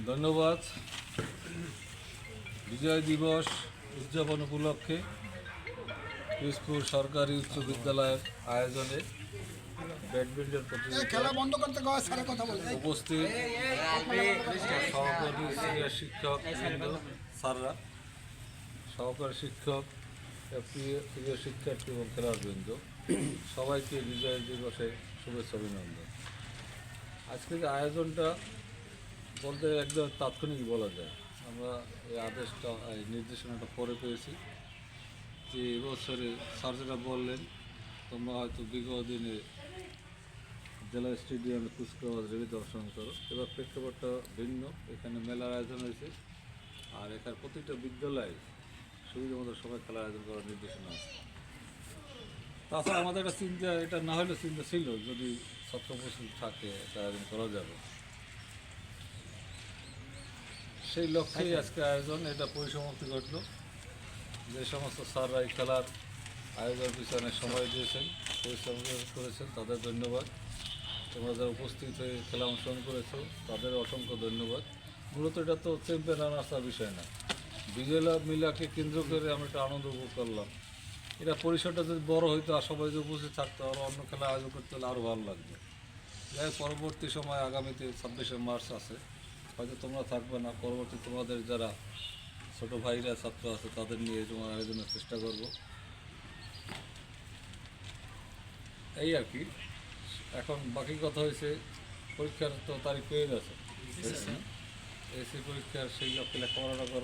ধন্যবাদ। বিজয় দিবস উদযাপন উপলক্ষে পিসপুর সরকারি উচ্চ বিদ্যালয়ের আয়োজনে ব্যাডমিন্টন প্রতিযোগিতা উপস্থিত সহকারী সিনিয়র শিক্ষক স্যাররা, সহকারী শিক্ষক, প্রিয় শিক্ষার্থী এবং খেলোয়াড়বৃন্দ, সবাইকে বিজয় দিবসে শুভেচ্ছা অভিনন্দন। আজকে যে আয়োজনটা বলতে একদম তাৎক্ষণিক বলা যায়। আমরা এই আদেশটা, এই নির্দেশনাটা পরে পেয়েছি যে এবছরে স্যার যেটা বললেন, তোমরা হয়তো বিগত দিনে জেলা স্টেডিয়ামে কুচকাওয়াজ রেলি দর্শন করো, এবার প্রেক্ষাপটটা ভিন্ন। এখানে মেলার আয়োজন হয়েছে, আর এখানে প্রতিটা বিদ্যালয়ে সুবিধা মতো সবাই খেলার আয়োজন করার নির্দেশনা আছে। তাছাড়া আমাদের একটা চিন্তা, এটা না হলে চিন্তা ছিল যদি ছাত্র উপস্থিত থাকে এটা আয়োজন করা যাবে, সেই লক্ষ্যেই আজকে আয়োজন। এটা পরিসমাপ্তি ঘটল। যে সমস্ত স্যাররা এই খেলার আয়োজনের পিছনে সময় দিয়েছেন, পরিশ্রম করেছেন, তাদের ধন্যবাদ। তোমরা যারা উপস্থিত হয়ে খেলা অংশগ্রহণ করেছো তাদের অসংখ্য ধন্যবাদ। মূলত এটা তো চ্যাম্পিয়ন আনার বিষয় না, বিজয় লাভ মিলাকে কেন্দ্র করে আমরা একটা আনন্দ উপভোগ করলাম। এটা পরিসরটা যদি বড় হইতো আর সবাই যদি উপস্থিত থাকতো, আরও অন্য খেলা আয়োজন করতে হলে আরও ভালো লাগবে। যাই পরবর্তী সময় আগামীতে 26শে মার্চ আছে, হয়তো তোমরা থাকবে না, পরবর্তী তোমাদের যারা ছোটো ভাইরা ছাত্র আছে তাদের নিয়ে তোমার আয়োজনের চেষ্টা করব, এই আর কি। এখন বাকি কথা হয়েছে পরীক্ষার তো তারিখ পেয়ে গেছে, এসি পরীক্ষার সেই লক্ষ্যে লেখাপড়াটা করবো।